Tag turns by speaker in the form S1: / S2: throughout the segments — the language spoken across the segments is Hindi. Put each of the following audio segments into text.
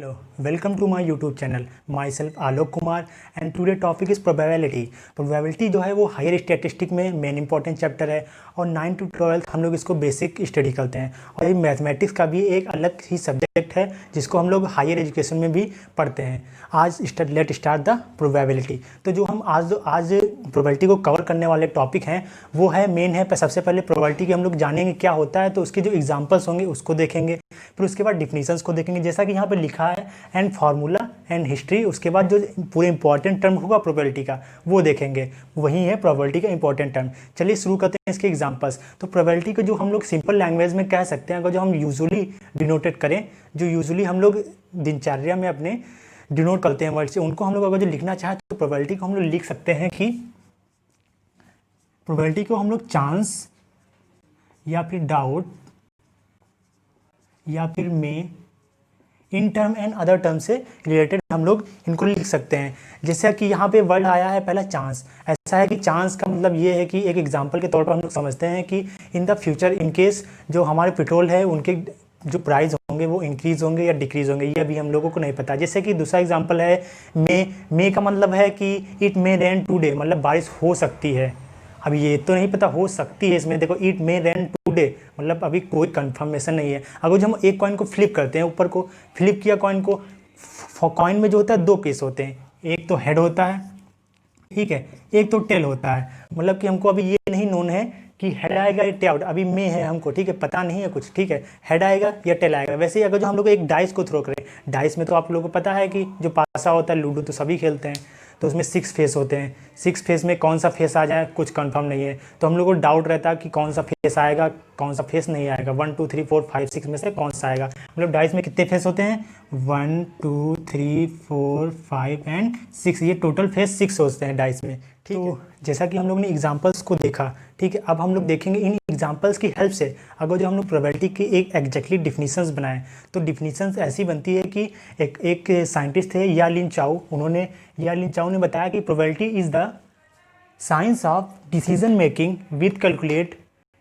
S1: Hello, welcome to my YouTube channel. Myself Alok Kumar and today topic is probability. Probability जो है वो हायर स्टैटिस्टिक में मेन इंपॉर्टेंट चैप्टर है और 9 to 12 हम लोग इसको बेसिक स्टडी करते हैं और ये मैथमेटिक्स का भी एक अलग ही सब्जेक्ट है जिसको हम लोग हायर एजुकेशन में भी पढ़ते हैं। आज लेट स्टार्ट द प्रोबेबिलिटी। तो जो हम आज प्रोबेबिलिटी को कवर करने वाले टॉपिक हैं वो है मेन है। सबसे पहले प्रोबेबिलिटी की हम लोग जानेंगे क्या होता है, तो उसके जो एग्जाम्पल्स होंगे उसको देखेंगे, फिर उसके बाद डिफिनीशंस को देखेंगे जैसा कि यहाँ पे लिखा है एंड फार्मूला एंड हिस्ट्री। उसके बाद जो पूरे इंपॉर्टेंट टर्म होगा प्रोबेबिलिटी का वो देखेंगे, वही है प्रोबेबिलिटी का इंपॉर्टेंट टर्म। चलिए शुरू करते हैं इसके एग्जांपल्स। तो प्रोबेबिलिटी को जो हम लोग सिंपल लैंग्वेज में कह सकते हैं, अगर जो हम यूजुअली डिनोटेड करें, जो यूजुअली हम लोग दिनचर्या में अपने डिनोट करते हैं वर्ड से, उनको हम लोग अगर जो लिखना चाहें तो प्रोबेबिलिटी को हम लोग लिख सकते हैं कि प्रोबेबिलिटी को हम लोग चांस या फिर डाउट या फिर में in term and other term से रिलेटेड हम लोग इनको लिख सकते हैं। जैसे कि यहाँ पे वर्ड आया है पहला चांस। ऐसा है कि चांस का मतलब ये है कि एक एग्जांपल के तौर पर हम लोग समझते हैं कि in the future in case जो हमारे पेट्रोल है उनके जो प्राइस होंगे वो इंक्रीज होंगे या डिक्रीज होंगे, ये अभी हम लोगों को नहीं पता। जैसे कि दूसरा एग्जाम्पल है मे का मतलब है कि इट मे रेन टुडे, मतलब बारिश हो सकती है। अभी ये तो नहीं पता, हो सकती है इसमें देखो इट मे रेन टुडे, मतलब अभी कोई कंफर्मेशन नहीं है। अगर जो हम एक कॉइन को फ्लिप करते हैं, ऊपर को फ्लिप किया कॉइन को, कॉइन में जो होता है दो केस होते हैं, एक तो हेड होता है, ठीक है, एक तो टेल होता है। मतलब कि हमको अभी ये नहीं नोन है कि हेड आएगा या टेल, अभी मे है हमको, ठीक है, पता नहीं है कुछ, ठीक है, हेड आएगा या टेल आएगा। वैसे ही अगर जो हम लोग एक डाइस को थ्रो करें, डाइस में तो आप लोगों को पता है कि जो पासा होता है, लूडो तो सभी खेलते हैं, तो उसमें 6 फेस होते हैं। 6 फेस में कौन सा फेस आ जाए कुछ कंफर्म नहीं है, तो हम लोग को डाउट रहता है कि कौन सा फेस आएगा कौन सा फेस नहीं आएगा, 1 2 3 4 5 6 में से कौन सा आएगा। मतलब डाइस में कितने फेस होते हैं, 1 2 3 4 5 एंड 6, ये टोटल फेस 6 होते हैं डाइस में, ठीक है। तो जैसा कि हम लोग ने एग्जाम्पल्स को देखा, ठीक है, अब हम लोग देखेंगे इन एग्जाम्पल्स की हेल्प से अगर जो हम लोग प्रोबेबिलिटी की एक एग्जैक्टली डिफिनीशंस बनाएं, तो डिफिनीशंस ऐसी बनती है कि एक साइंटिस्ट थे यालिन चाउ ने बताया कि probability is the science of decision making width calculate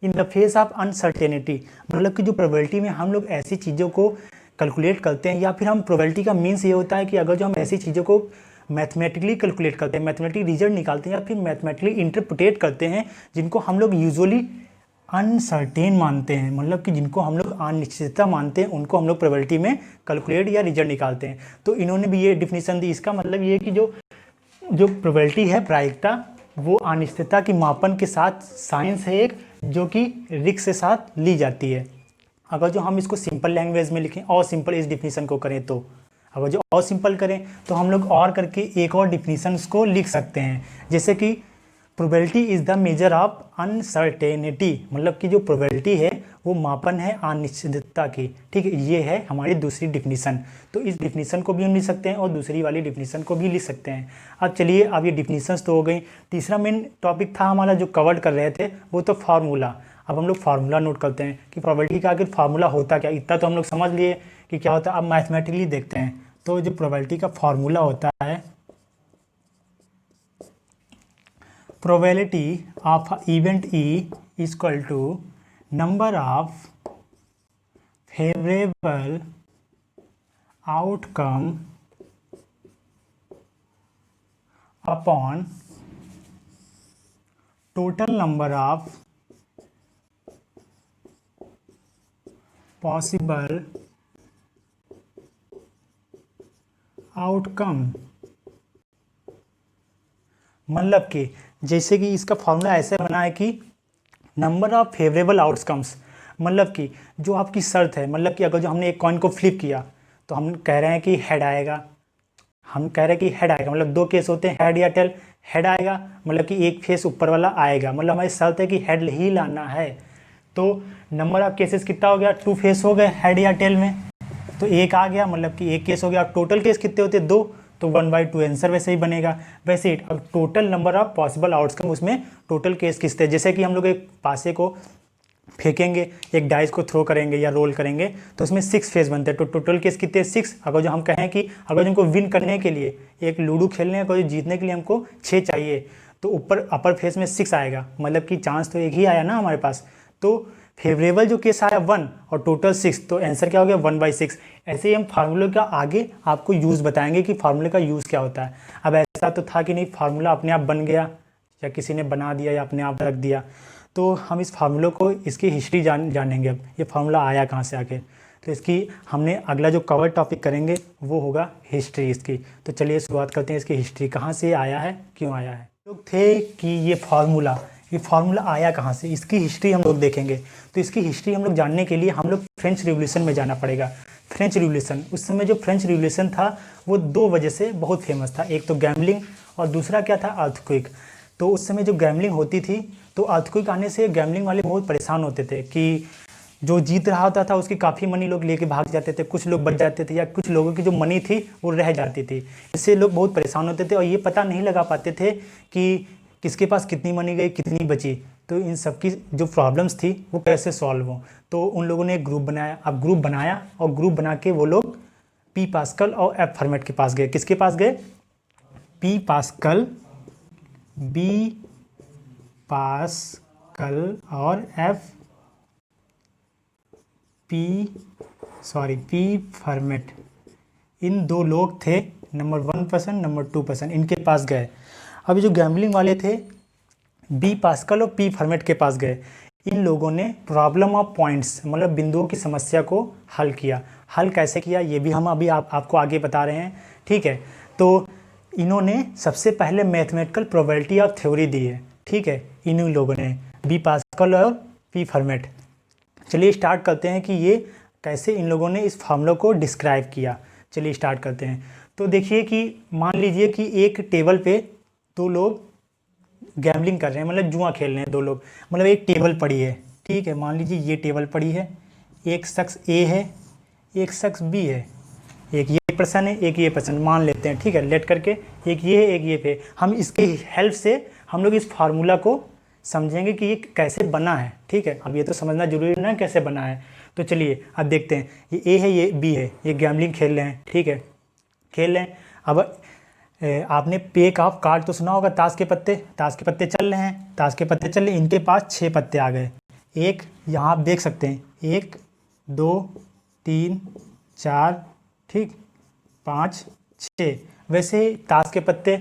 S1: in the face of uncertainty. मतलब कि जो प्रोबेबिलिटी में हम लोग ऐसी चीज़ों को कैलकुलेट करते हैं, या फिर हम प्रोबेबिलिटी का मीन्स ये होता है कि अगर जो हम ऐसी चीज़ों को मैथमेटिकली कैलकुलेट करते हैं, मैथमेटिकली रिजल्ट निकालते हैं या फिर मैथमेटिकली इंटरप्रिटेट करते हैं, जिनको हम लोग यूजुअली अनसर्टेन मानते हैं, मतलब कि जिनको हम लोग अनिश्चितता मानते हैं, उनको हम लोग प्रोबेबिलिटी में कैलकुलेट या रिजल्ट निकालते हैं। तो इन्होंने भी ये डिफिनीशन दी। इसका मतलब ये है कि जो प्रोबेबिलिटी है, प्रायिकता, वो अनिश्चितता की मापन के साथ साइंस है एक, जो कि रिस्क के साथ ली जाती है। अगर जो हम इसको सिंपल लैंग्वेज में लिखें और सिंपल इस डिफिनीशन को करें, तो अगर जो और सिंपल करें तो हम लोग और करके एक और डिफिनीशंस को लिख सकते हैं। जैसे कि probability is the measure of uncertainty, मतलब कि जो प्रोबेबिलिटी है वो मापन है अनिश्चितता की, ठीक है। ये है हमारी दूसरी डिफिनीशन। तो इस डिफिनीशन को भी हम लिख सकते हैं और दूसरी वाली डिफिनीशन को भी लिख सकते हैं। अब चलिए, अब ये डिफिनीशंस तो हो गई। तीसरा मेन टॉपिक था हमारा जो कवर कर रहे थे, वो तो फार्मूला। अब हम लोग फार्मूला नोट करते हैं कि प्रोबेबिलिटी का आखिर फार्मूला होता क्या। इतना तो हम लोग समझ लिए कि क्या होता है। अब मैथमेटिकली देखते हैं। तो जो प्रोबेबिलिटी का फार्मूला होता है, probability of event E equal to number of favourable outcome upon total number of possible outcome. मतलब कि जैसे कि इसका फॉर्मूला ऐसे बना है कि नंबर ऑफ फेवरेबल आउटकम्स, मतलब कि जो आपकी शर्त है, मतलब कि अगर जो हमने एक कॉइन को फ्लिप किया तो हम कह रहे हैं कि हेड आएगा, मतलब दो केस होते हैं, हेड या टेल। हेड आएगा मतलब कि एक फेस ऊपर वाला आएगा, मतलब हमारी शर्त है कि हेड ही लाना है। तो नंबर ऑफ केसेस कितना हो गया, 2 फेस हो गए हेड या टेल में, तो एक आ गया, मतलब कि एक केस हो गया। टोटल केस कितने होते हैं, 2, तो 1/2 आंसर वैसे ही बनेगा। वैसे ही अब total number of possible outcome, उसमें टोटल केस किसते, जैसे कि हम लोग एक पासे को फेंकेंगे, एक डाइस को थ्रो करेंगे या रोल करेंगे, तो उसमें 6 फेस बनते हैं। तो टोटल केस कितने, 6। अगर जो हम कहें कि अगर हमको विन करने के लिए, एक लूडो खेलने को जीतने के लिए हमको 6 चाहिए, तो ऊपर अपर फेस में 6 आएगा, मतलब कि चांस तो एक ही आया ना हमारे पास। तो फेवरेबल जो केस आया 1 और टोटल 6, तो आंसर क्या हो गया 1/6। ऐसे ही हम फार्मूले का आगे आपको यूज़ बताएंगे कि फार्मूले का यूज़ क्या होता है। अब ऐसा तो था कि नहीं फार्मूला अपने आप बन गया या किसी ने बना दिया या अपने आप रख दिया, तो हम इस फार्मूले को इसकी हिस्ट्री जानेंगे। अब ये फार्मूला आया कहाँ से आके, तो इसकी हमने अगला जो कवर टॉपिक करेंगे वो होगा हिस्ट्री इसकी। तो चलिए शुरुआत करते हैं इसकी हिस्ट्री, कहाँ से आया है, क्यों आया है। लोग थे कि ये फार्मूला आया कहाँ से, इसकी हिस्ट्री हम लोग देखेंगे। तो इसकी हिस्ट्री हम लोग जानने के लिए हम लोग फ्रेंच रिवॉल्यूशन में जाना पड़ेगा। फ्रेंच रिवॉल्यूशन, उस समय जो फ्रेंच रिवॉल्यूशन था वो 2 वजह से बहुत फेमस था, एक तो गैम्बलिंग और दूसरा क्या था, अर्थक्वेक। तो उस समय जो गैम्बलिंग होती थी तो अर्थक्वेक आने से गैम्बलिंग वाले बहुत परेशान होते थे कि जो जीत रहा होता था उसकी काफ़ी मनी लोग लेके भाग जाते थे, कुछ लोग बच जाते थे या कुछ लोगों की जो मनी थी वो रह जाती थी। इससे लोग बहुत परेशान होते थे और ये पता नहीं लगा पाते थे कि किसके पास कितनी मनी गई, कितनी बची। तो इन सब की जो प्रॉब्लम्स थी वो कैसे सॉल्व हो, तो उन लोगों ने एक ग्रुप बनाया। अब ग्रुप बनाया और ग्रुप बना के वो लोग पी पास्कल और एफ फर्मेट के पास गए। किसके पास गए, पी पास्कल, बी पास्कल और पी फर्मेट। इन 2 लोग थे, नंबर 1 पर्सन, नंबर 2 पर्सन, इनके पास गए। अब जो गैम्बलिंग वाले थे बी पास्कल और पी फर्मेट के पास गए। इन लोगों ने प्रॉब्लम ऑफ पॉइंट्स मतलब बिंदुओं की समस्या को हल किया। हल कैसे किया ये भी हम अभी आपको आगे बता रहे हैं, ठीक है। तो इन्होंने सबसे पहले मैथमेटिकल प्रोबेबिलिटी ऑफ थ्योरी दी है, ठीक है, इन्हीं लोगों ने, बी पास्कल और पी फर्मेट। चलिए स्टार्ट करते हैं कि ये कैसे इन लोगों ने इस फार्मूला को डिस्क्राइब किया। चलिए स्टार्ट करते हैं। तो देखिए कि मान लीजिए कि एक टेबल पे 2 लोग गैम्बलिंग कर रहे हैं, मतलब जुआ खेल रहे हैं 2 लोग, मतलब एक टेबल पड़ी है, ठीक है। मान लीजिए ये टेबल पड़ी है, एक शख्स ए है, एक शख्स बी है, एक ये पर्सन है, एक ये पर्सन मान लेते हैं, ठीक है, लेट करके एक ये है, एक ये पे। हम इसके हेल्प से हम लोग इस फार्मूला को समझेंगे कि ये कैसे बना है, ठीक है। अब ये तो समझना जरूरी ना कैसे बना है। तो चलिए अब देखते हैं, ये ए है, ये बी है, ये गैम्बलिंग खेल रहे हैं, ठीक है, खेल रहे हैं। अब आपने पेक ऑफ कार्ड तो सुना होगा, ताश के पत्ते चल रहे हैं, ताश के पत्ते चल रहे हैं, इनके पास 6 पत्ते आ गए। एक यहाँ आप देख सकते हैं, 1 2 3 4, ठीक, 5 6। वैसे ताश के पत्ते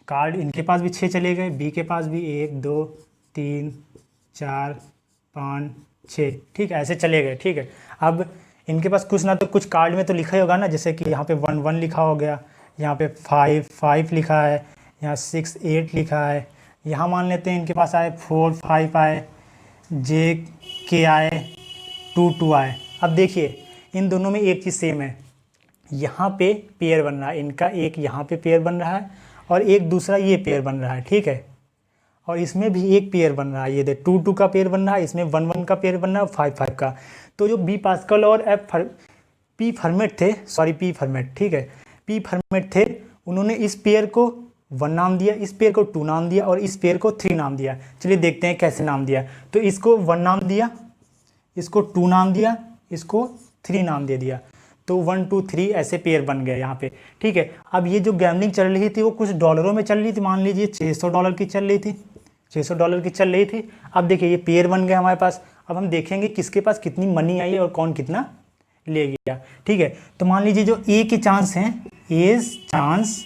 S1: कार्ड इनके पास भी 6 चले गए, बी के पास भी 1 2 3 4 5 6, ठीक है, ऐसे चले गए, ठीक है। अब इनके पास कुछ ना तो कुछ कार्ड में तो लिखा ही होगा ना, जैसे कि यहाँ पे 1 1 लिखा हो गया, यहाँ पे 5 5 लिखा है, यहाँ 6 8 लिखा है, यहाँ मान लेते हैं इनके पास आए 4 5 आए, जे के आए, 2 2 आए। अब देखिए इन दोनों में एक चीज़ सेम है, यहाँ पे पेयर बन रहा है, इनका एक यहाँ पे पेयर बन रहा है और एक दूसरा ये पेयर बन रहा है, ठीक है। और इसमें भी एक पेयर बन रहा है, ये देख 2 2 का पेयर बन रहा है, इसमें 1 1 का पेयर बन रहा है, 5 5 का। तो जो बी पास्कल और पी फर्मेट थे, पी फर्मेट, ठीक है, पी फर्मेट थे, उन्होंने इस पेयर को 1 नाम दिया, इस पेयर को 2 नाम दिया और इस पेयर को 3 नाम दिया। चलिए देखते हैं कैसे नाम दिया। तो इसको 1 नाम दिया, इसको 2 नाम दिया, इसको 3 नाम दे दिया। तो 1 2 3 ऐसे पेयर बन गए यहाँ पे, ठीक है। अब ये जो गैम्बलिंग चल रही थी वो कुछ डॉलरों में चल रही थी, मान लीजिए $600 की चल रही थी, $600 की चल रही थी। अब देखिए ये पेयर बन गए हमारे पास। अब हम देखेंगे किसके पास कितनी मनी आई और कौन कितना ले गया, ठीक है। तो मान लीजिए जो ए के चांस हैं, एज चांस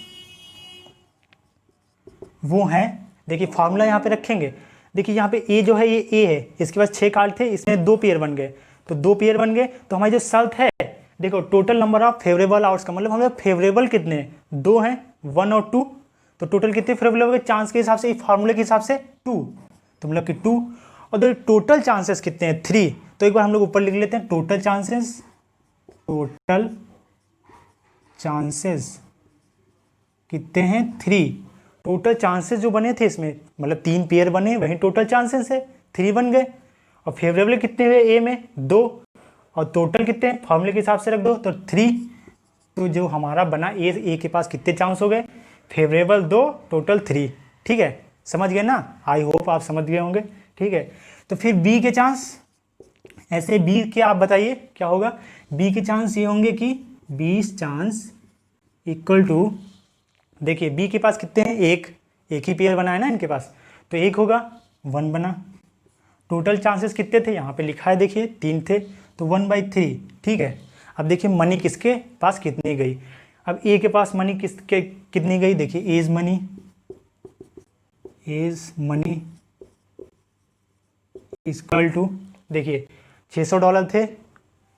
S1: वो हैं, देखिए फार्मूला यहाँ पे रखेंगे। देखिए यहाँ पे ए जो है ये ए है, इसके पास 6 कार्ड थे, इसमें 2 पेयर बन गए, तो 2 पेयर बन गए। तो हमारी जो शर्त है, देखो total number of favourable outs का मतलब हमें फेवरेबल कितने हैं, 2 हैं, 1 और 2। तो टोटल कितने फेवरेबल हो गए चांस के हिसाब से, फार्मूले के हिसाब से 2, तो मतलब कि 2। और टोटल चांसेस कितने हैं, 3। तो एक बार हम लोग ऊपर लिख लेते हैं, टोटल चांसेस कितने हैं, 3। टोटल चांसेस जो बने थे इसमें मतलब 3 पेयर बने, वही टोटल चांसेस है, 3 बन गए। और फेवरेबल कितने हुए ए में, 2, और टोटल कितने फार्मूले के हिसाब से रख दो तो 3। तो जो हमारा बना ए के पास कितने चांस हो गए, फेवरेबल 2, टोटल 3, ठीक है। समझ गए ना, आई होप आप समझ गए होंगे, ठीक है। तो फिर बी के चांस, ऐसे बी के आप बताइए क्या होगा। बी के चांस ये होंगे कि 20 चांस इक्वल टू, देखिए बी के पास कितने हैं, एक ही पेयर बना है ना इनके पास, तो एक होगा 1 बना, टोटल चांसेस कितने थे यहाँ पे लिखा है, देखिए 3 थे, तो 1/3, ठीक है। अब देखिए मनी किसके पास कितनी गई। अब ए के पास मनी किसके कितनी गई, देखिए एज मनी इक्वल टू, देखिए $600 थे,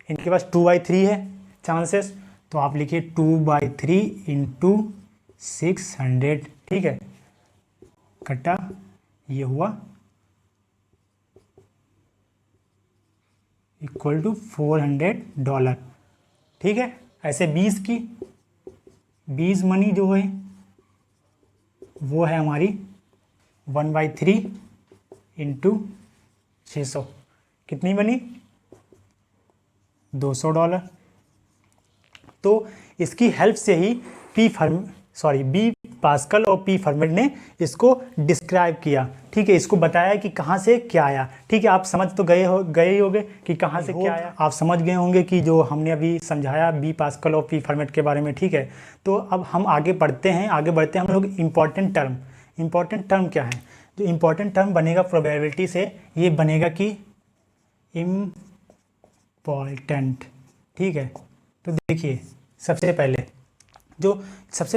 S1: इनके पास 2/3 है चांसेस, तो आप लिखिए 2/3 इंटू 600, ठीक है, कटा ये हुआ इक्वल टू $400, ठीक है। ऐसे 20 मनी जो है वो है हमारी 1/3 इंटू 600, कितनी बनी, $200। तो इसकी हेल्प से ही बी पास्कल और पी फर्मेट ने इसको डिस्क्राइब किया, ठीक है, इसको बताया कि कहाँ से क्या आया, ठीक है। आप समझ तो गए ही होंगे कि कहाँ से क्या आया, आप समझ गए होंगे कि जो हमने अभी समझाया बी पास्कल और पी फर्मेट के बारे में, ठीक है। तो अब हम आगे बढ़ते हैं हम लोग इम्पॉर्टेंट टर्म क्या है। जो इम्पॉर्टेंट टर्म बनेगा प्रोबेबिलिटी से, ये बनेगा कि इम्पॉर्टेंट, ठीक है। तो देखिए सबसे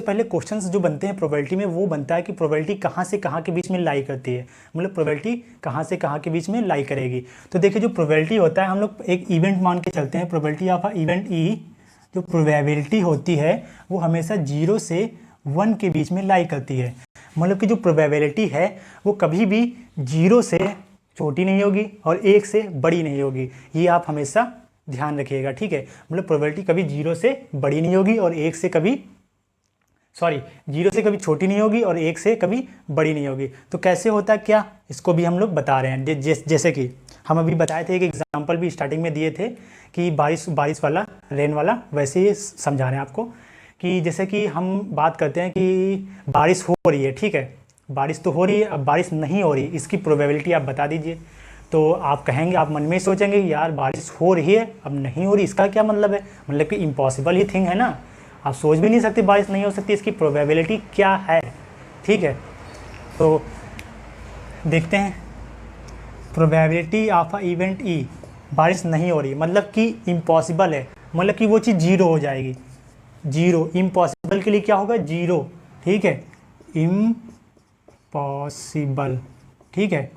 S1: पहले क्वेश्चंस जो बनते हैं प्रोबेबिलिटी में, वो बनता है कि प्रोबेबिलिटी कहाँ से कहाँ के बीच में लाई करती है, मतलब प्रोबेबिलिटी कहाँ से कहाँ के बीच में लाई करेगी। तो देखिए जो प्रोबेबिलिटी होता है, हम लोग एक इवेंट मान के चलते हैं, प्रोबेबिलिटी ऑफ इवेंट ई, जो प्रोबेबिलिटी होती है वो हमेशा 0 से 1 के बीच में लाई करती है। मतलब कि जो प्रोबेबिलिटी है वो कभी भी 0 से छोटी नहीं होगी और 1 से बड़ी नहीं होगी, ये आप हमेशा ध्यान रखिएगा, ठीक है। मतलब प्रोबेबिलिटी कभी 0 से बड़ी नहीं होगी और 0 से कभी छोटी नहीं होगी और 1 से कभी बड़ी नहीं होगी। तो कैसे होता है क्या, इसको भी हम लोग बता रहे हैं। जैसे कि हम अभी बताए थे, एक एग्जांपल भी स्टार्टिंग में दिए थे कि बारिश वाला, रेन वाला, वैसे ही समझा रहे हैं आपको कि जैसे कि हम बात करते हैं कि बारिश हो रही है, ठीक है, बारिश तो हो रही है, अब बारिश नहीं हो रही, इसकी प्रोबेबिलिटी आप बता दीजिए। तो आप कहेंगे, आप मन में सोचेंगे यार बारिश हो रही है अब नहीं हो रही, इसका क्या मतलब है, मतलब कि इम्पॉसिबल ही थिंग है ना, आप सोच भी नहीं सकते बारिश नहीं हो सकती, इसकी प्रोबेबिलिटी क्या है, ठीक है। तो देखते हैं, प्रोबेबिलिटी ऑफ इवेंट ई, बारिश नहीं हो रही मतलब कि इम्पॉसिबल है, मतलब कि वो चीज़ 0 हो जाएगी, 0, इम्पॉसिबल के लिए क्या होगा, 0, ठीक है, इम्पॉसिबल, ठीक है।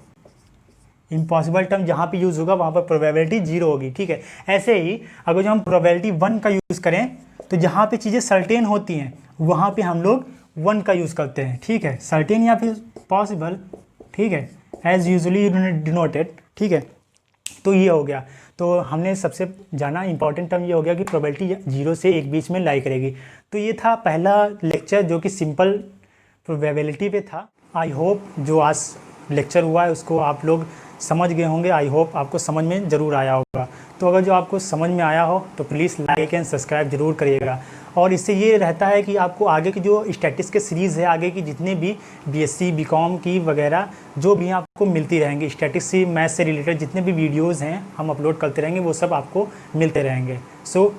S1: इम्पॉसिबल टर्म जहाँ पे यूज़ होगा वहाँ पर प्रोबेबिलिटी 0 होगी, ठीक है। ऐसे ही अगर जो हम प्रोबेबिलिटी 1 का यूज़ करें, तो जहाँ पे चीज़ें सर्टेन होती हैं वहाँ पे हम लोग 1 का यूज़ करते हैं, ठीक है, सर्टेन या फिर पॉसिबल, ठीक है, एज यूजुअली डिनोटेड, ठीक है। तो ये हो गया, तो हमने सबसे जाना इंपॉर्टेंट टर्म ये हो गया कि प्रोबेबिलिटी 0 से 1 बीच में लाई करेगी। तो ये था पहला लेक्चर जो कि सिंपल प्रोबेबिलिटी पे था। आई होप जो आज लेक्चर हुआ है उसको आप लोग समझ गए होंगे, आई होप आपको समझ में ज़रूर आया होगा। तो अगर जो आपको समझ में आया हो तो प्लीज़ लाइक एंड सब्सक्राइब ज़रूर करिएगा। और इससे ये रहता है कि आपको आगे की जो स्टैटिस्टिक्स के सीरीज़ है, आगे की जितने भी बीएससी बीकॉम की वगैरह जो भी आपको मिलती रहेंगी, स्टैटिस्टिक्स से मैथ से रिलेटेड जितने भी वीडियोज़ हैं हम अपलोड करते रहेंगे, वो सब आपको मिलते रहेंगे। सो